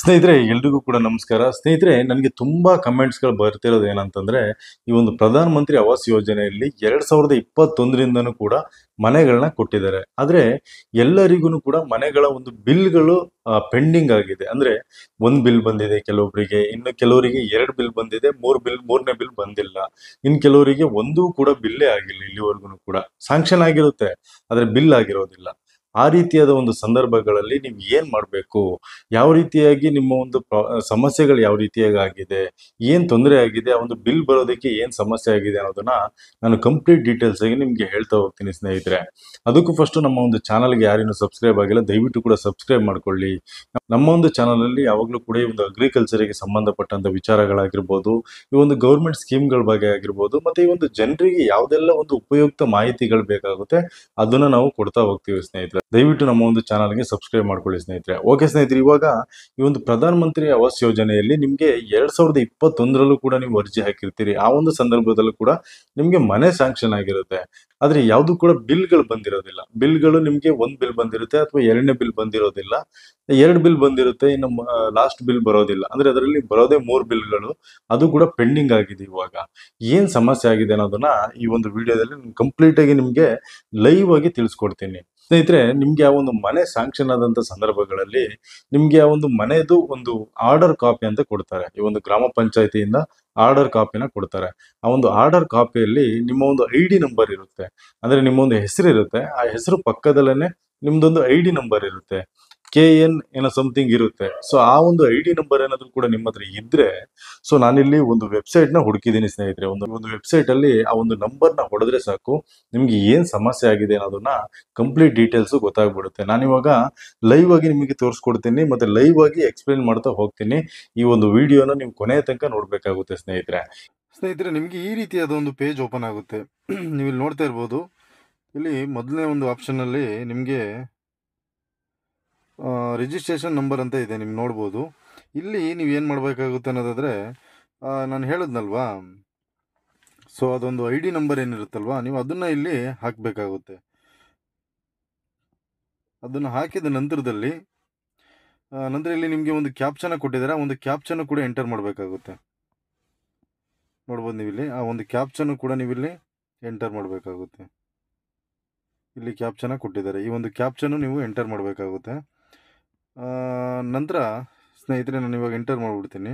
ಸ್ನೇಹಿತರೆ ಎಲ್ರಿಗೂ ಕೂಡ ನಮಸ್ಕಾರ. ಸ್ನೇಹಿತರೆ ನನಗೆ ತುಂಬಾ ಕಮೆಂಟ್ಸ್‌ಗಳು ಬರ್ತಿರೋದು ಏನಂತಂದ್ರೆ, ಈ ಒಂದು ಪ್ರಧಾನ ಮಂತ್ರಿ ಆವಾಸ್ ಯೋಜನೆಯಲ್ಲಿ 2021ರಿಂದನೂ ಕೂಡ ಮನೆಗಳನ್ನ ಕೊಟ್ಟಿದ್ದಾರೆ. ಆದ್ರೆ ಎಲ್ಲರಿಗೂನು ಕೂಡ ಮನೆಗಳ ಒಂದು ಬಿಲ್‌ಗಳು ಪೆಂಡಿಂಗ್ ಆಗಿದೆ. ಅಂದ್ರೆ 1 ಬಿಲ್ ಬಂದಿದೆ ಕೆಲವೊಬ್ಬರಿಗೆ, ಇನ್ನು ಕೆಲವರಿಗೆ 2 ಬಿಲ್ ಬಂದಿದೆ, 3 ಬಿಲ್ 3ನೇ ಬಿಲ್ ಬಂದಿಲ್ಲ. ಇನ್ನು ಕೆಲವರಿಗೆ ಒಂದೂ ಕೂಡ ಬಿಲ್ಲೇ ಆಗಿಲ್ಲ ಇಲ್ಲಿವರೆಗೂನು ಕೂಡ. ಸ್ಯಾಂಕ್ಷನ್ ಆಗಿರುತ್ತೆ, ಆದ್ರೆ ಬಿಲ್ ಆಗಿರೋದಿಲ್ಲ. ಆ ರೀತಿಯಾದ ಒಂದು ಸಂದರ್ಭಗಳಲ್ಲಿ ನೀವು ಏನ್ ಮಾಡ್ಬೇಕು? ಯಾವ ರೀತಿಯಾಗಿ ನಿಮ್ಮ ಒಂದು ಸಮಸ್ಯೆಗಳು ಯಾವ ರೀತಿಯಾಗಿ ಆಗಿದೆ, ಏನ್ ತೊಂದರೆ ಆಗಿದೆ, ಆ ಒಂದು ಬಿಲ್ ಬರೋದಕ್ಕೆ ಏನ್ ಸಮಸ್ಯೆ ಆಗಿದೆ ಅನ್ನೋದನ್ನ ನಾನು ಕಂಪ್ಲೀಟ್ ಡೀಟೇಲ್ಸ್ ಆಗಿ ನಿಮ್ಗೆ ಹೇಳ್ತಾ ಹೋಗ್ತೀನಿ ಸ್ನೇಹಿತರೆ. ಅದಕ್ಕೂ ಫಸ್ಟ್ ನಮ್ಮ ಒಂದು ಚಾನಲ್ಗೆ ಯಾರೇನು ಸಬ್ಸ್ಕ್ರೈಬ್ ಆಗಿಲ್ಲ ದಯವಿಟ್ಟು ಕೂಡ ಸಬ್ಸ್ಕ್ರೈಬ್ ಮಾಡ್ಕೊಳ್ಳಿ. ನಮ್ಮ ಒಂದು ಚಾನಲ್ ಅಲ್ಲಿ ಯಾವಾಗಲೂ ಕೂಡ ಈ ಒಂದು ಅಗ್ರಿಕಲ್ಚರ್ಗೆ ಸಂಬಂಧಪಟ್ಟಂತ ವಿಚಾರಗಳಾಗಿರ್ಬೋದು, ಈ ಒಂದು ಗೌರ್ಮೆಂಟ್ ಸ್ಕೀಮ್ಗಳ ಬಗ್ಗೆ ಆಗಿರ್ಬೋದು, ಮತ್ತೆ ಈ ಒಂದು ಜನರಿಗೆ ಯಾವ್ದೆಲ್ಲ ಒಂದು ಉಪಯುಕ್ತ ಮಾಹಿತಿಗಳು ಬೇಕಾಗುತ್ತೆ ಅದನ್ನ ನಾವು ಕೊಡ್ತಾ ಹೋಗ್ತೀವಿ ಸ್ನೇಹಿತರೆ. ದಯವಿಟ್ಟು ನಮ್ಮ ಒಂದು ಚಾನಲ್ಗೆ ಸಬ್ಸ್ಕ್ರೈಬ್ ಮಾಡ್ಕೊಳ್ಳಿ ಸ್ನೇಹಿತರೆ. ಓಕೆ ಸ್ನೇಹಿತರೆ, ಇವಾಗ ಈ ಒಂದು ಪ್ರಧಾನ ಮಂತ್ರಿ ಆವಾಸ್ ಯೋಜನೆಯಲ್ಲಿ ನಿಮ್ಗೆ 2021ರಲ್ಲೂ ಕೂಡ ನೀವು ಅರ್ಜಿ ಹಾಕಿರ್ತೀರಿ. ಆ ಒಂದು ಸಂದರ್ಭದಲ್ಲೂ ಕೂಡ ನಿಮ್ಗೆ ಮನೆ ಸ್ಯಾಂಕ್ಷನ್ ಆಗಿರುತ್ತೆ. ಆದ್ರೆ ಯಾವ್ದು ಕೂಡ ಬಿಲ್ಗಳು ಬಂದಿರೋದಿಲ್ಲ. ಬಿಲ್ಗಳು ನಿಮ್ಗೆ 1 ಬಿಲ್ ಬಂದಿರುತ್ತೆ ಅಥವಾ 2ನೇ ಬಿಲ್ ಬಂದಿರೋದಿಲ್ಲ. 2 ಬಿಲ್ ಬಂದಿರುತ್ತೆ, ಇನ್ನು ಲಾಸ್ಟ್ ಬಿಲ್ ಬರೋದಿಲ್ಲ. ಅಂದ್ರೆ ಅದರಲ್ಲಿ ಬರೋದೇ 3 ಬಿಲ್ಗಳು, ಅದು ಕೂಡ ಪೆಂಡಿಂಗ್ ಆಗಿದೆ. ಇವಾಗ ಏನ್ ಸಮಸ್ಯೆ ಆಗಿದೆ ಅನ್ನೋದನ್ನ ಈ ಒಂದು ವಿಡಿಯೋದಲ್ಲಿ ಕಂಪ್ಲೀಟ್ ಆಗಿ ನಿಮ್ಗೆ ಲೈವ್ ಆಗಿ ತಿಳಿಸ್ಕೊಡ್ತೀನಿ. ಸ್ನೇಹಿತರೆ, ನಿಮ್ಗೆ ಆ ಒಂದು ಮನೆ ಸ್ಯಾಂಕ್ಷನ್ ಆದಂತ ಸಂದರ್ಭಗಳಲ್ಲಿ ನಿಮ್ಗೆ ಆ ಒಂದು ಮನೆದು ಒಂದು ಆರ್ಡರ್ ಕಾಪಿ ಅಂತ ಕೊಡ್ತಾರೆ. ಈ ಒಂದು ಗ್ರಾಮ ಪಂಚಾಯತಿಯಿಂದ ಆರ್ಡರ್ ಕಾಪಿನ ಕೊಡ್ತಾರೆ. ಆ ಒಂದು ಆರ್ಡರ್ ಕಾಪಿಯಲ್ಲಿ ನಿಮ್ಮ ಒಂದು ಐಡಿ ನಂಬರ್ ಇರುತ್ತೆ. ಅಂದ್ರೆ ನಿಮ್ಮ ಒಂದು ಹೆಸರು ಇರುತ್ತೆ, ಆ ಹೆಸರು ಪಕ್ಕದಲ್ಲೇನೆ ನಿಮ್ದೊಂದು ಐಡಿ ನಂಬರ್ ಇರುತ್ತೆ. KN ಏನೋ ಸಮಥಿಂಗ್ ಇರುತ್ತೆ. ಸೊ ಆ ಒಂದು ಐಡಿ ನಂಬರ್ ಏನಾದ್ರು ಕೂಡ ನಿಮ್ಮ ಹತ್ರ ಇದ್ರೆ, ಸೊ ನಾನಿಲ್ಲಿ ಒಂದು ವೆಬ್ಸೈಟ್ ನ ಹುಡುಕಿದ್ದೀನಿ ಸ್ನೇಹಿತರೆ. ಒಂದು ವೆಬ್ಸೈಟ್ ಅಲ್ಲಿ ಆ ಒಂದು ನಂಬರ್ ನ ಹೊಡೆದ್ರೆ ಸಾಕು, ನಿಮ್ಗೆ ಏನ್ ಸಮಸ್ಯೆ ಆಗಿದೆ ಅನ್ನೋದನ್ನ ಕಂಪ್ಲೀಟ್ ಡೀಟೇಲ್ಸ್ ಗೊತ್ತಾಗ್ಬಿಡುತ್ತೆ. ನಾನಿವಾಗ ಲೈವ್ ಆಗಿ ನಿಮಗೆ ತೋರಿಸ್ಕೊಡ್ತೀನಿ, ಮತ್ತೆ ಲೈವ್ ಆಗಿ ಎಕ್ಸ್ಪ್ಲೈನ್ ಮಾಡ್ತಾ ಹೋಗ್ತೀನಿ. ಈ ಒಂದು ವಿಡಿಯೋನ ನೀವು ಕೊನೆಯ ತನಕ ನೋಡ್ಬೇಕಾಗುತ್ತೆ ಸ್ನೇಹಿತರೆ. ನಿಮಗೆ ಈ ರೀತಿಯಾದ ಒಂದು ಪೇಜ್ ಓಪನ್ ಆಗುತ್ತೆ. ನೀವು ಇಲ್ಲಿ ನೋಡ್ತಾ ಇರ್ಬೋದು. ಇಲ್ಲಿ ಮೊದಲನೇ ಒಂದು ಆಪ್ಷನ್ನಲ್ಲಿ ನಿಮಗೆ ರಿಜಿಸ್ಟ್ರೇಷನ್ ನಂಬರ್ ಅಂತ ಇದೆ, ನಿಮ್ಗೆ ನೋಡ್ಬೋದು. ಇಲ್ಲಿ ನೀವು ಏನು ಮಾಡಬೇಕಾಗುತ್ತೆ ಅನ್ನೋದಾದರೆ, ನಾನು ಹೇಳಿದ್ನಲ್ವಾ, ಸೊ ಅದೊಂದು ಐ ಡಿ ನಂಬರ್ ಏನಿರುತ್ತಲ್ವಾ, ನೀವು ಅದನ್ನು ಇಲ್ಲಿ ಹಾಕಬೇಕಾಗುತ್ತೆ. ಅದನ್ನು ಹಾಕಿದ ನಂತರದಲ್ಲಿ ಇಲ್ಲಿ ನಿಮಗೆ ಒಂದು ಕ್ಯಾಪ್ಚನ ಕೊಟ್ಟಿದ್ದಾರೆ. ಆ ಒಂದು ಕ್ಯಾಪ್ಚನ್ನು ಕೂಡ ಎಂಟರ್ ಮಾಡಬೇಕಾಗುತ್ತೆ. ನೋಡ್ಬೋದು ನೀವು ಇಲ್ಲಿ ಆ ಒಂದು ಕ್ಯಾಪ್ಚನ್ನು ಕೂಡ ನೀವು ಇಲ್ಲಿ ಎಂಟರ್ ಮಾಡಬೇಕಾಗುತ್ತೆ. ಇಲ್ಲಿ ಕ್ಯಾಪ್ಚನ ಕೊಟ್ಟಿದ್ದಾರೆ. ಈ ಒಂದು ಕ್ಯಾಪ್ಚನ್ನು ನೀವು ಎಂಟರ್ ಮಾಡಬೇಕಾಗುತ್ತೆ. ನಂತರ ಸ್ನೇಹಿತರೆ, ನಾನು ಇವಾಗ ಎಂಟರ್ ಮಾಡಿಬಿಡ್ತೀನಿ.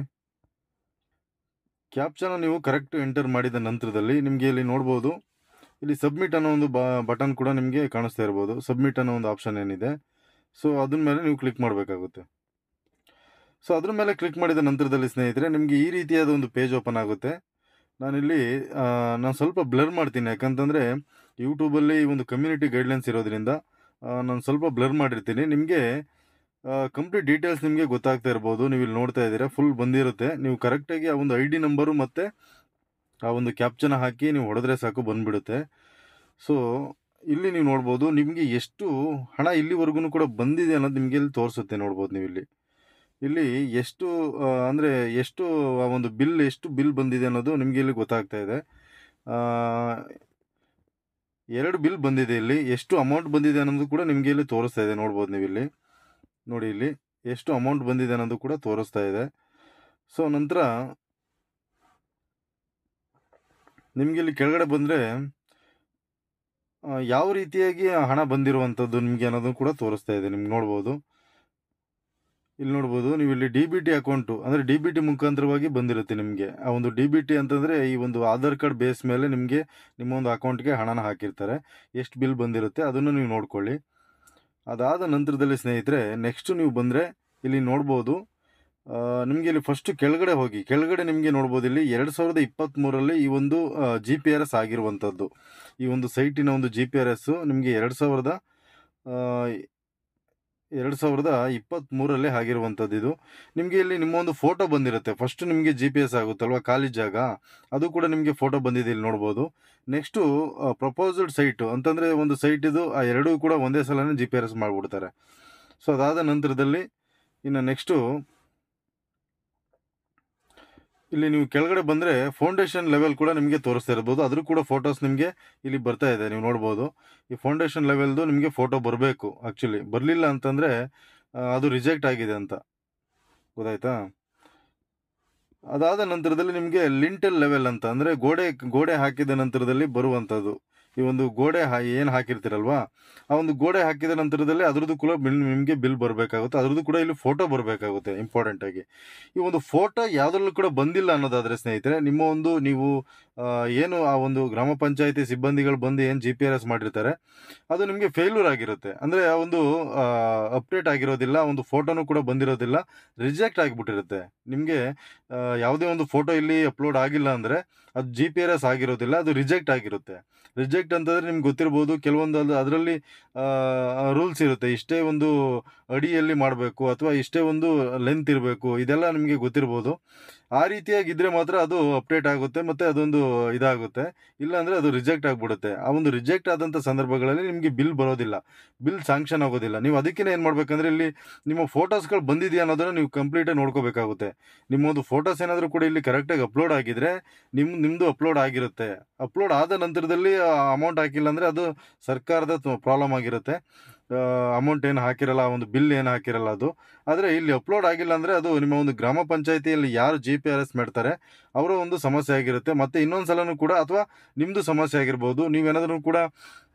ಕ್ಯಾಪ್ಚನ ನೀವು ಕರೆಕ್ಟ್ ಎಂಟರ್ ಮಾಡಿದ ನಂತರದಲ್ಲಿ ನಿಮಗೆ ಇಲ್ಲಿ ನೋಡ್ಬೋದು, ಇಲ್ಲಿ ಸಬ್ಮಿಟ್ ಅನ್ನೋ ಒಂದು ಬಟನ್ ಕೂಡ ನಿಮಗೆ ಕಾಣಿಸ್ತಾ ಇರ್ಬೋದು. ಸಬ್ಮಿಟ್ ಅನ್ನೋ ಒಂದು ಆಪ್ಷನ್ ಏನಿದೆ, ಸೊ ಅದ್ರ ಮೇಲೆ ನೀವು ಕ್ಲಿಕ್ ಮಾಡಬೇಕಾಗುತ್ತೆ. ಸೊ ಅದ್ರ ಮೇಲೆ ಕ್ಲಿಕ್ ಮಾಡಿದ ನಂತರದಲ್ಲಿ ಸ್ನೇಹಿತರೆ, ನಿಮಗೆ ಈ ರೀತಿಯಾದ ಒಂದು ಪೇಜ್ ಓಪನ್ ಆಗುತ್ತೆ. ನಾನು ಸ್ವಲ್ಪ ಬ್ಲರ್ ಮಾಡ್ತೀನಿ, ಯಾಕಂತಂದರೆ ಯೂಟ್ಯೂಬಲ್ಲಿ ಈ ಒಂದು ಕಮ್ಯುನಿಟಿ ಗೈಡ್ಲೈನ್ಸ್ ಇರೋದ್ರಿಂದ ನಾನು ಸ್ವಲ್ಪ ಬ್ಲರ್ ಮಾಡಿರ್ತೀನಿ. ನಿಮಗೆ ಕಂಪ್ಲೀಟ್ ಡೀಟೇಲ್ಸ್ ನಿಮಗೆ ಗೊತ್ತಾಗ್ತಾ ಇರ್ಬೋದು. ನೀವು ಇಲ್ಲಿ ನೋಡ್ತಾ ಇದ್ದೀರಾ, ಫುಲ್ ಬಂದಿರುತ್ತೆ. ನೀವು ಕರೆಕ್ಟಾಗಿ ಆ ಒಂದು ಐ ಡಿ ನಂಬರು ಮತ್ತು ಆ ಒಂದು ಕ್ಯಾಪ್ಚನ ಹಾಕಿ ನೀವು ಹೊಡೆದ್ರೆ ಸಾಕು, ಬಂದುಬಿಡುತ್ತೆ. ಸೊ ಇಲ್ಲಿ ನೀವು ನೋಡ್ಬೋದು, ನಿಮಗೆ ಎಷ್ಟು ಹಣ ಇಲ್ಲಿವರೆಗೂ ಕೂಡ ಬಂದಿದೆ ಅನ್ನೋದು ನಿಮಗೆ ಇಲ್ಲಿ ತೋರಿಸುತ್ತೆ. ನೋಡ್ಬೋದು ನೀವು ಇಲ್ಲಿ ಎಷ್ಟು ಅಂದರೆ ಎಷ್ಟು ಆ ಒಂದು ಎಷ್ಟು ಬಿಲ್ ಬಂದಿದೆ ಅನ್ನೋದು ನಿಮಗೆ ಇಲ್ಲಿ ಗೊತ್ತಾಗ್ತಾ ಇದೆ. 2 ಬಿಲ್ ಬಂದಿದೆ. ಇಲ್ಲಿ ಎಷ್ಟು ಅಮೌಂಟ್ ಬಂದಿದೆ ಅನ್ನೋದು ಕೂಡ ನಿಮಗೆ ಇಲ್ಲಿ ತೋರಿಸ್ತಾ ಇದೆ. ನೋಡ್ಬೋದು ನೀವು ಇಲ್ಲಿ ನೋಡಿ, ಇಲ್ಲಿ ಎಷ್ಟು ಅಮೌಂಟ್ ಬಂದಿದೆ ಅನ್ನೋದು ಕೂಡ ತೋರಿಸ್ತಾ ಇದೆ. ಸೊ ನಂತರ ನಿಮಗೆ ಇಲ್ಲಿ ಕೆಳಗಡೆ ಬಂದರೆ ಯಾವ ರೀತಿಯಾಗಿ ಹಣ ಬಂದಿರುವಂಥದ್ದು ನಿಮಗೆ ಅನ್ನೋದು ಕೂಡ ತೋರಿಸ್ತಾ ಇದೆ. ನಿಮ್ಗೆ ನೋಡ್ಬೋದು, ಇಲ್ಲಿ ನೋಡ್ಬೋದು ನೀವು ಇಲ್ಲಿ DBT ಅಕೌಂಟು ಅಂದರೆ DBT ಮುಖಾಂತರವಾಗಿ ಬಂದಿರುತ್ತೆ ನಿಮಗೆ. ಆ ಒಂದು DBT ಅಂತಂದರೆ ಈ ಒಂದು ಆಧಾರ್ ಕಾರ್ಡ್ ಬೇಸ್ ಮೇಲೆ ನಿಮಗೆ ನಿಮ್ಮ ಒಂದು ಅಕೌಂಟ್ಗೆ ಹಣನ ಹಾಕಿರ್ತಾರೆ. ಎಷ್ಟು ಬಿಲ್ ಬಂದಿರುತ್ತೆ ಅದನ್ನು ನೀವು ನೋಡ್ಕೊಳ್ಳಿ. ಅದಾದ ನಂತರದಲ್ಲಿ ಸ್ನೇಹಿತರೆ, ನೆಕ್ಸ್ಟು ನೀವು ಬಂದರೆ ಇಲ್ಲಿ ನೋಡ್ಬೋದು, ನಿಮಗೆ ಇಲ್ಲಿ ಫಸ್ಟು ಕೆಳಗಡೆ ಹೋಗಿ, ಕೆಳಗಡೆ ನಿಮಗೆ ನೋಡ್ಬೋದು ಇಲ್ಲಿ 2023ರಲ್ಲಿ ಈ ಒಂದು GPRS ಆಗಿರುವಂಥದ್ದು. ಈ ಒಂದು ಸೈಟಿನ ಒಂದು GPRS ನಿಮಗೆ 2023ರಲ್ಲೇ ಆಗಿರುವಂಥದ್ದು. ಇದು ನಿಮಗೆ ಇಲ್ಲಿ ನಿಮ್ಮ ಒಂದು ಫೋಟೋ ಬಂದಿರುತ್ತೆ. ಫಸ್ಟ್ ನಿಮಗೆ GPS ಆಗುತ್ತಲ್ವ ಖಾಲಿ ಜಾಗ, ಅದು ಕೂಡ ನಿಮಗೆ ಫೋಟೋ ಬಂದಿದೆ, ಇಲ್ಲಿ ನೋಡ್ಬೋದು. ನೆಕ್ಸ್ಟು ಪ್ರಪೋಸ್ಡ್ ಸೈಟು ಅಂತಂದರೆ ಒಂದು ಸೈಟ್ ಇದು, ಆ ಎರಡೂ ಕೂಡ ಒಂದೇ ಸಲನೇ GPRS ಮಾಡಿಬಿಡ್ತಾರೆ. ಸೊ ಅದಾದ ನಂತರದಲ್ಲಿ ಇನ್ನು ನೆಕ್ಸ್ಟು ಇಲ್ಲಿ ನೀವು ಕೆಳಗಡೆ ಬಂದರೆ ಫೌಂಡೇಶನ್ ಲೆವೆಲ್ ಕೂಡ ನಿಮಗೆ ತೋರಿಸ್ತಾ ಇರ್ಬೋದು. ಅದ್ರ ಕೂಡ ಫೋಟೋಸ್ ನಿಮಗೆ ಇಲ್ಲಿ ಬರ್ತಾ ಇದೆ, ನೀವು ನೋಡ್ಬೋದು. ಈ ಫೌಂಡೇಶನ್ ಲೆವೆಲ್ದು ನಿಮಗೆ ಫೋಟೋ ಬರಬೇಕು. ಆ್ಯಕ್ಚುಲಿ ಬರಲಿಲ್ಲ ಅಂತಂದರೆ ಅದು ರಿಜೆಕ್ಟ್ ಆಗಿದೆ ಅಂತ. ಗೊತ್ತಾಯ್ತಾ? ಅದಾದ ನಂತರದಲ್ಲಿ ನಿಮಗೆ ಲಿಂಟಲ್ ಲೆವೆಲ್ ಅಂತ ಅಂದರೆ ಗೋಡೆ ಹಾಕಿದ ನಂತರದಲ್ಲಿ ಬರುವಂಥದ್ದು. ಈ ಒಂದು ಗೋಡೆ ಏನು ಹಾಕಿರ್ತೀರಲ್ವಾ, ಆ ಒಂದು ಗೋಡೆ ಹಾಕಿದ ನಂತರದಲ್ಲಿ ಅದ್ರದ್ದು ಕೂಡ ನಿಮಗೆ ಬಿಲ್ ಬರಬೇಕಾಗುತ್ತೆ. ಅದ್ರದ್ದು ಕೂಡ ಇಲ್ಲಿ ಫೋಟೋ ಬರಬೇಕಾಗುತ್ತೆ ಇಂಪಾರ್ಟೆಂಟಾಗಿ. ಈ ಒಂದು ಫೋಟೋ ಯಾವುದ್ರಲ್ಲೂ ಕೂಡ ಬಂದಿಲ್ಲ ಅನ್ನೋದಾದರೆ ಸ್ನೇಹಿತರೆ, ನಿಮ್ಮ ಒಂದು ನೀವು ಏನು ಆ ಒಂದು ಗ್ರಾಮ ಪಂಚಾಯಿತಿ ಸಿಬ್ಬಂದಿಗಳು ಬಂದು ಏನು GPRS ಮಾಡಿರ್ತಾರೆ, ಅದು ನಿಮಗೆ ಫೇಲ್ಯೂರ್ ಆಗಿರುತ್ತೆ. ಅಂದರೆ ಆ ಒಂದು ಅಪ್ಡೇಟ್ ಆಗಿರೋದಿಲ್ಲ, ಒಂದು ಫೋಟೋನು ಕೂಡ ಬಂದಿರೋದಿಲ್ಲ, ರಿಜೆಕ್ಟ್ ಆಗಿಬಿಟ್ಟಿರುತ್ತೆ. ನಿಮಗೆ ಯಾವುದೇ ಒಂದು ಫೋಟೋ ಇಲ್ಲಿ ಅಪ್ಲೋಡ್ ಆಗಿಲ್ಲ ಅಂದರೆ ಅದು GPRS ಆಗಿರೋದಿಲ್ಲ, ಅದು ರಿಜೆಕ್ಟ್ ಆಗಿರುತ್ತೆ. ರಿಜೆಕ್ಟ್ ಅಂತಂದರೆ ನಿಮ್ಗೆ ಗೊತ್ತಿರ್ಬೋದು, ಕೆಲವೊಂದು ಅದರಲ್ಲಿ ರೂಲ್ಸ್ ಇರುತ್ತೆ. ಇಷ್ಟೇ ಒಂದು ಅಡಿಯಲ್ಲಿ ಮಾಡಬೇಕು ಅಥವಾ ಇಷ್ಟೇ ಒಂದು ಲೆಂತ್ ಇರಬೇಕು, ಇದೆಲ್ಲ ನಿಮಗೆ ಗೊತ್ತಿರ್ಬೋದು. ಆ ರೀತಿಯಾಗಿದ್ದರೆ ಮಾತ್ರ ಅದು ಅಪ್ಡೇಟ್ ಆಗುತ್ತೆ ಮತ್ತು ಅದೊಂದು ಇದಾಗುತ್ತೆ. ಇಲ್ಲಾಂದರೆ ಅದು ರಿಜೆಕ್ಟ್ ಆಗಿಬಿಡುತ್ತೆ. ಆ ಒಂದು ರಿಜೆಕ್ಟ್ ಆದಂಥ ಸಂದರ್ಭಗಳಲ್ಲಿ ನಿಮಗೆ ಬಿಲ್ ಬರೋದಿಲ್ಲ, ಬಿಲ್ ಸ್ಯಾಂಕ್ಷನ್ ಆಗೋದಿಲ್ಲ. ನೀವು ಅದಕ್ಕೇ ಏನು ಮಾಡಬೇಕಂದ್ರೆ, ಇಲ್ಲಿ ನಿಮ್ಮ ಫೋಟೋಸ್ಗಳು ಬಂದಿದೆಯಾ ಅನ್ನೋದನ್ನು ನೀವು ಕಂಪ್ಲೀಟಾಗಿ ನೋಡ್ಕೋಬೇಕಾಗುತ್ತೆ. ನಿಮ್ಮೊಂದು ಫೋಟೋಸ್ ಏನಾದರೂ ಕೂಡ ಇಲ್ಲಿ ಕರೆಕ್ಟಾಗಿ ಅಪ್ಲೋಡ್ ಆಗಿದ್ದರೆ ನಿಮ್ಮದು ಅಪ್ಲೋಡ್ ಆಗಿರುತ್ತೆ. ಅಪ್ಲೋಡ್ ಆದ ನಂತರದಲ್ಲಿ ಅಮೌಂಟ್ ಹಾಕಿಲ್ಲ ಅಂದರೆ ಅದು ಸರ್ಕಾರದ ಪ್ರಾಬ್ಲಮ್ ಆಗಿರುತ್ತೆ. ಅಮೌಂಟ್ ಏನು ಹಾಕಿರಲ್ಲ, ಒಂದು ಬಿಲ್ ಏನು ಹಾಕಿರಲ್ಲ ಅದು. ಆದರೆ ಇಲ್ಲಿ ಅಪ್ಲೋಡ್ ಆಗಿಲ್ಲ ಅಂದರೆ ಅದು ನಿಮ್ಮ ಒಂದು ಗ್ರಾಮ ಪಂಚಾಯಿತಿಯಲ್ಲಿ ಯಾರು GPRS ಮಾಡ್ತಾರೆ ಅವರ ಒಂದು ಸಮಸ್ಯೆ ಆಗಿರುತ್ತೆ. ಮತ್ತು ಇನ್ನೊಂದು ಸಲನೂ ಕೂಡ ಅಥವಾ ನಿಮ್ಮದು ಸಮಸ್ಯೆ ಆಗಿರ್ಬೋದು. ನೀವೇನಾದ್ರೂ ಕೂಡ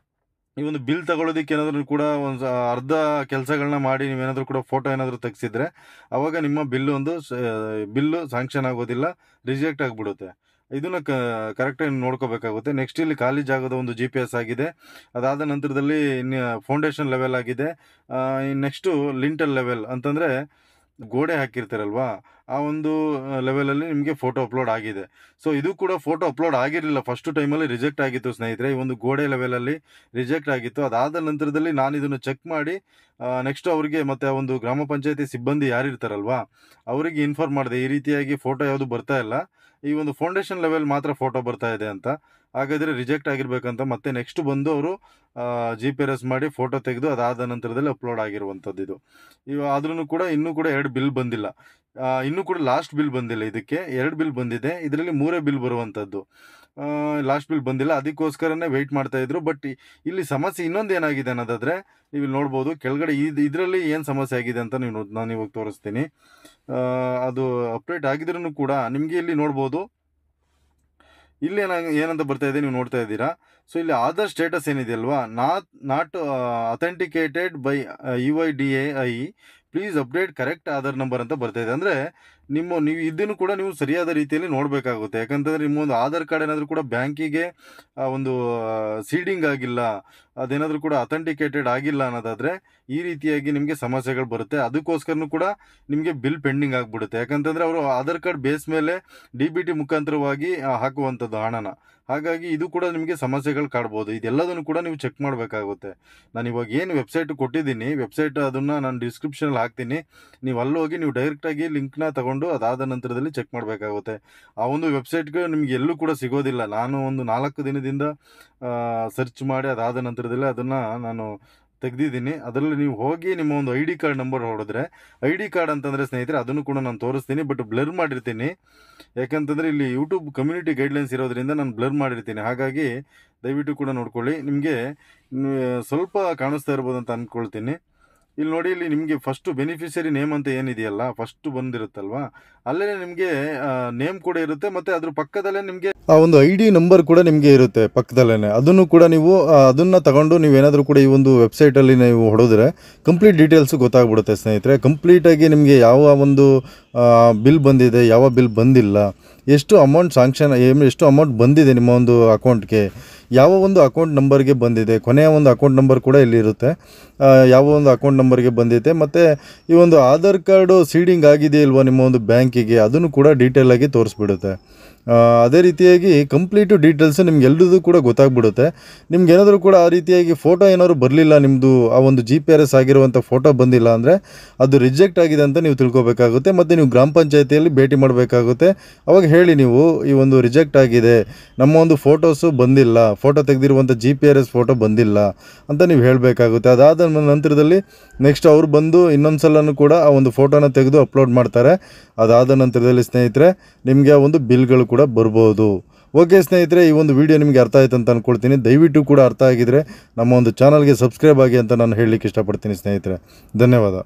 ಈ ಒಂದು ಬಿಲ್ ತಗೊಳ್ಳೋದಕ್ಕೆ ಏನಾದರೂ ಕೂಡ ಒಂದು ಅರ್ಧ ಕೆಲಸಗಳನ್ನ ಮಾಡಿ ನೀವೇನಾದರೂ ಕೂಡ ಫೋಟೋ ಏನಾದರೂ ತೆಗೆಸಿದ್ರೆ ಆವಾಗ ನಿಮ್ಮ ಬಿಲ್ಲು ಸ್ಯಾಂಕ್ಷನ್ ಆಗೋದಿಲ್ಲ, ರಿಜೆಕ್ಟ್ ಆಗಿಬಿಡುತ್ತೆ. ಇದನ್ನು ಕರೆಕ್ಟಾಗಿ ನೋಡ್ಕೋಬೇಕಾಗುತ್ತೆ. ನೆಕ್ಸ್ಟ್ ಇಲ್ಲಿ ಖಾಲಿ ಜಾಗದ ಒಂದು GPS ಆಗಿದೆ. ಅದಾದ ನಂತರದಲ್ಲಿ ಫೌಂಡೇಶನ್ ಲೆವೆಲ್ ಆಗಿದೆ. ನೆಕ್ಸ್ಟು ಲಿಂಟಲ್ ಲೆವೆಲ್ ಅಂತಂದರೆ ಗೋಡೆ ಹಾಕಿರ್ತಾರಲ್ವಾ, ಆ ಒಂದು ಲೆವೆಲಲ್ಲಿ ನಿಮಗೆ ಫೋಟೋ ಅಪ್ಲೋಡ್ ಆಗಿದೆ. ಸೊ ಇದು ಕೂಡ ಫೋಟೋ ಅಪ್ಲೋಡ್ ಆಗಿರಲಿಲ್ಲ, ಫಸ್ಟು ಟೈಮಲ್ಲಿ ರಿಜೆಕ್ಟ್ ಆಗಿತ್ತು ಸ್ನೇಹಿತರೆ. ಈ ಒಂದು ಗೋಡೆ ಲೆವೆಲಲ್ಲಿ ರಿಜೆಕ್ಟ್ ಆಗಿತ್ತು. ಅದಾದ ನಂತರದಲ್ಲಿ ನಾನು ಇದನ್ನು ಚೆಕ್ ಮಾಡಿ ನೆಕ್ಸ್ಟ್ ಅವರಿಗೆ ಮತ್ತು ಆ ಒಂದು ಗ್ರಾಮ ಪಂಚಾಯತಿ ಸಿಬ್ಬಂದಿ ಯಾರಿರ್ತಾರಲ್ವಾ ಅವರಿಗೆ ಇನ್ಫಾರ್ಮ್ ಮಾಡಿದೆ, ಈ ರೀತಿಯಾಗಿ ಫೋಟೋ ಯಾವುದು ಬರ್ತಾ ಇಲ್ಲ, ಈ ಒಂದು ಫೌಂಡೇಶನ್ ಲೆವೆಲ್ ಮಾತ್ರ ಫೋಟೋ ಬರ್ತಾ ಇದೆ ಅಂತ. ಹಾಗಾದರೆ ರಿಜೆಕ್ಟ್ ಆಗಿರ್ಬೇಕಂತ ಮತ್ತೆ ನೆಕ್ಸ್ಟ್ ಬಂದು ಅವರು GPRS ಮಾಡಿ ಫೋಟೋ ತೆಗೆದು ಅದಾದ ನಂತರದಲ್ಲಿ ಅಪ್ಲೋಡ್ ಆಗಿರುವಂಥದ್ದು ಇದು. ಆದ್ರೂ ಕೂಡ ಇನ್ನೂ ಕೂಡ 2 ಬಿಲ್ ಬಂದಿಲ್ಲ. ಇನ್ನೂ ಕೂಡ ಲಾಸ್ಟ್ ಬಿಲ್ ಬಂದಿಲ್ಲ. ಇದಕ್ಕೆ 2 ಬಿಲ್ ಬಂದಿದೆ, ಇದರಲ್ಲಿ 3 ಬಿಲ್ ಬರುವಂಥದ್ದು. ಲಾಸ್ಟ್ ಬಿಲ್ ಬಂದಿಲ್ಲ, ಅದಕ್ಕೋಸ್ಕರನೇ ವೆಯ್ಟ್ ಮಾಡ್ತಾಯಿದ್ರು. ಬಟ್ ಇಲ್ಲಿ ಸಮಸ್ಯೆ ಇನ್ನೊಂದು ಏನಾಗಿದೆ ಅನ್ನೋದಾದರೆ ನೀವು ಇಲ್ಲಿ ನೋಡ್ಬೋದು ಕೆಳಗಡೆ ಇದರಲ್ಲಿ ಏನು ಸಮಸ್ಯೆ ಆಗಿದೆ ಅಂತ ನಾನು ಇವಾಗ ತೋರಿಸ್ತೀನಿ. ಅದು ಅಪ್ಡೇಟ್ ಆಗಿದ್ರೂ ಕೂಡ ನಿಮಗೆ ಇಲ್ಲಿ ನೋಡ್ಬೋದು, ಇಲ್ಲಿ ಏನಂತ ಬರ್ತಾ ಇದೆ ನೀವು ನೋಡ್ತಾ ಇದ್ದೀರಾ. ಸೊ ಇಲ್ಲಿ ಆಧಾರ್ ಸ್ಟೇಟಸ್ ಏನಿದೆ ಅಲ್ವಾ, not authenticated by UIDAI, please update correct Aadhaar number ಅಂತ ಬರ್ತಾ ಇದೆ. ಅಂದರೆ ನೀವು ಇದನ್ನು ಕೂಡ ನೀವು ಸರಿಯಾದ ರೀತಿಯಲ್ಲಿ ನೋಡಬೇಕಾಗುತ್ತೆ. ಯಾಕಂತಂದರೆ ನಿಮ್ಮೊಂದು ಆಧಾರ್ ಕಾರ್ಡ್ ಏನಾದರೂ ಕೂಡ ಬ್ಯಾಂಕಿಗೆ ಒಂದು ಸೀಡಿಂಗ್ ಆಗಿಲ್ಲ, ಅದೇನಾದರೂ ಕೂಡ ಅಥೆಂಟಿಕೇಟೆಡ್ ಆಗಿಲ್ಲ ಅನ್ನೋದಾದರೆ ಈ ರೀತಿಯಾಗಿ ನಿಮಗೆ ಸಮಸ್ಯೆಗಳು ಬರುತ್ತೆ. ಅದಕ್ಕೋಸ್ಕರನೂ ಕೂಡ ನಿಮಗೆ ಬಿಲ್ ಪೆಂಡಿಂಗ್ ಆಗಿಬಿಡುತ್ತೆ. ಯಾಕಂತಂದರೆ ಅವರು ಆಧಾರ್ ಕಾರ್ಡ್ ಬೇಸ್ ಮೇಲೆ DBT ಮುಖಾಂತರವಾಗಿ ಹಾಕುವಂಥದ್ದು ಹಣನ. ಹಾಗಾಗಿ ಇದು ಕೂಡ ನಿಮಗೆ ಸಮಸ್ಯೆಗಳು ಕಾಡ್ಬೋದು. ಇದೆಲ್ಲದನ್ನು ಕೂಡ ನೀವು ಚೆಕ್ ಮಾಡಬೇಕಾಗುತ್ತೆ. ನಾನು ಇವಾಗ ಏನು ವೆಬ್ಸೈಟ್ ಕೊಟ್ಟಿದ್ದೀನಿ, ವೆಬ್ಸೈಟ್ ಅದನ್ನು ನಾನು ಡಿಸ್ಕ್ರಿಪ್ಷನಲ್ಲಿ ಹಾಕ್ತೀನಿ. ನೀವು ಅಲ್ಲೋಗಿ ನೀವು ಡೈರೆಕ್ಟಾಗಿ ಲಿಂಕ್ನ ತಗೊಂಡು ಅದಾದ ನಂತರದಲ್ಲಿ ಚೆಕ್ ಮಾಡಬೇಕಾಗುತ್ತೆ. ಆ ಒಂದು ವೆಬ್ಸೈಟ್ಗೆ ನಿಮಗೆ ಎಲ್ಲೂ ಕೂಡ ಸಿಗೋದಿಲ್ಲ. ನಾನು ಒಂದು 4 ದಿನದಿಂದ ಸರ್ಚ್ ಮಾಡಿ ಅದಾದ ನಂತರದಲ್ಲಿ ಅದನ್ನು ನಾನು ತೆಗೆದಿದ್ದೀನಿ. ಅದರಲ್ಲಿ ನೀವು ಹೋಗಿ ನಿಮ್ಮ ಒಂದು ID ಕಾರ್ಡ್ ನಂಬರ್ ಹೊಡೆದ್ರೆ, ID ಕಾರ್ಡ್ ಅಂತಂದರೆ ಸ್ನೇಹಿತರೆ ಅದನ್ನು ಕೂಡ ನಾನು ತೋರಿಸ್ತೀನಿ, ಬಟ್ ಬ್ಲರ್ ಮಾಡಿರ್ತೀನಿ. ಯಾಕಂತಂದರೆ ಇಲ್ಲಿ ಯೂಟ್ಯೂಬ್ ಕಮ್ಯುನಿಟಿ ಗೈಡ್ಲೈನ್ಸ್ ಇರೋದ್ರಿಂದ ನಾನು ಬ್ಲರ್ ಮಾಡಿರ್ತೀನಿ. ಹಾಗಾಗಿ ದಯವಿಟ್ಟು ಕೂಡ ನೋಡ್ಕೊಳ್ಳಿ. ನಿಮಗೆ ಸ್ವಲ್ಪ ಕಾಣಿಸ್ತಾ ಇರ್ಬೋದು ಅಂತ ಅಂದ್ಕೊಳ್ತೀನಿ. ಇಲ್ಲಿ ನೋಡಿ, ಇಲ್ಲಿ ನಿಮಗೆ ಫಸ್ಟು ಬೆನಿಫಿಷರಿ ನೇಮ್ ಅಂತ ಏನಿದೆಯಲ್ಲ, ಫಸ್ಟು ಬಂದಿರುತ್ತಲ್ವಾ, ಅಲ್ಲೇ ನಿಮಗೆ ನೇಮ್ ಕೂಡ ಇರುತ್ತೆ ಮತ್ತು ಅದ್ರ ಪಕ್ಕದಲ್ಲೇ ನಿಮಗೆ ಆ ಒಂದು ID ನಂಬರ್ ಕೂಡ ನಿಮಗೆ ಇರುತ್ತೆ ಪಕ್ಕದಲ್ಲೇ. ಅದನ್ನು ಕೂಡ ನೀವು ಅದನ್ನು ತಗೊಂಡು ನೀವೇನಾದರೂ ಕೂಡ ಈ ಒಂದು ವೆಬ್ಸೈಟಲ್ಲಿ ನೀವು ಹೊಡೆದ್ರೆ ಕಂಪ್ಲೀಟ್ ಡೀಟೇಲ್ಸು ಗೊತ್ತಾಗ್ಬಿಡುತ್ತೆ ಸ್ನೇಹಿತರೆ. ಕಂಪ್ಲೀಟಾಗಿ ನಿಮಗೆ ಯಾವ ಒಂದು ಬಿಲ್ ಬಂದಿದೆ, ಯಾವ ಬಿಲ್ ಬಂದಿಲ್ಲ, ಎಷ್ಟು ಅಮೌಂಟ್ ಸ್ಯಾಂಕ್ಷನ್, ಎಷ್ಟು ಅಮೌಂಟ್ ಬಂದಿದೆ ನಿಮ್ಮ ಒಂದು ಅಕೌಂಟ್ಗೆ, ಯಾವ ಒಂದು ಅಕೌಂಟ್ ನಂಬರ್ಗೆ ಬಂದಿದೆ, ಕೊನೆಯ ಒಂದು ಅಕೌಂಟ್ ನಂಬರ್ ಕೂಡ ಇಲ್ಲಿ ಇರುತ್ತೆ, ಯಾವ ಒಂದು ಅಕೌಂಟ್ ನಂಬರ್ಗೆ ಬಂದಿದೆ, ಮತ್ತು ಈ ಒಂದು ಆಧಾರ್ ಕಾರ್ಡು ಸೀಡಿಂಗ್ ಆಗಿದೆ ಇಲ್ವಾ ನಿಮ್ಮ ಒಂದು ಬ್ಯಾಂಕಿಗೆ, ಅದನ್ನು ಕೂಡ ಡೀಟೇಲಾಗಿ ತೋರಿಸ್ಬಿಡುತ್ತೆ. ಅದೇ ರೀತಿಯಾಗಿ ಕಂಪ್ಲೀಟು ಡೀಟೇಲ್ಸು ನಿಮ್ಗೆಲ್ಲದೂ ಕೂಡ ಗೊತ್ತಾಗ್ಬಿಡುತ್ತೆ. ನಿಮ್ಗೆ ಏನಾದರೂ ಕೂಡ ಆ ರೀತಿಯಾಗಿ ಫೋಟೋ ಏನಾದ್ರು ಬರಲಿಲ್ಲ, ನಿಮ್ಮದು ಆ ಒಂದು GPRS ಆಗಿರುವಂಥ ಫೋಟೋ ಬಂದಿಲ್ಲ ಅಂದರೆ ಅದು ರಿಜೆಕ್ಟ್ ಆಗಿದೆ ಅಂತ ನೀವು ತಿಳ್ಕೊಬೇಕಾಗುತ್ತೆ. ಮತ್ತು ನೀವು ಗ್ರಾಮ ಪಂಚಾಯತಿಯಲ್ಲಿ ಭೇಟಿ ಮಾಡಬೇಕಾಗುತ್ತೆ. ಅವಾಗ ಹೇಳಿ ನೀವು ಈ ಒಂದು ರಿಜೆಕ್ಟ್ ಆಗಿದೆ, ನಮ್ಮ ಒಂದು ಫೋಟೋಸು ಬಂದಿಲ್ಲ, ಫೋಟೋ ತೆಗೆದಿರುವಂಥ GPRS ಫೋಟೋ ಬಂದಿಲ್ಲ ಅಂತ ನೀವು ಹೇಳಬೇಕಾಗುತ್ತೆ. ಅದಾದ ನಂತರದಲ್ಲಿ ನೆಕ್ಸ್ಟ್ ಅವ್ರು ಬಂದು ಇನ್ನೊಂದು ಸಲನೂ ಕೂಡ ಆ ಒಂದು ಫೋಟೋನ ತೆಗೆದು ಅಪ್ಲೋಡ್ ಮಾಡ್ತಾರೆ. ಅದಾದ ನಂತರದಲ್ಲಿ ಸ್ನೇಹಿತರೆ ನಿಮಗೆ ಆ ಒಂದು ಬಿಲ್ಗಳು ಕೂಡ ಬರ್ಬೋದು. ಓಕೆ ಸ್ನೇಹಿತರೆ, ಈ ಒಂದು ವಿಡಿಯೋ ನಿಮಗೆ ಅರ್ಥ ಆಯ್ತು ಅಂತ ಅಂದ್ಕೊಳ್ತೀನಿ. ದಯವಿಟ್ಟು ಕೂಡ ಅರ್ಥ ಆಗಿದ್ರೆ ನಮ್ಮ ಒಂದು ಚಾನಲ್ಗೆ ಸಬ್ಸ್ಕ್ರೈಬ್ ಆಗಿ ಅಂತ ನಾನು ಹೇಳಲಿಕ್ಕೆ ಇಷ್ಟಪಡ್ತೀನಿ ಸ್ನೇಹಿತರೆ. ಧನ್ಯವಾದ.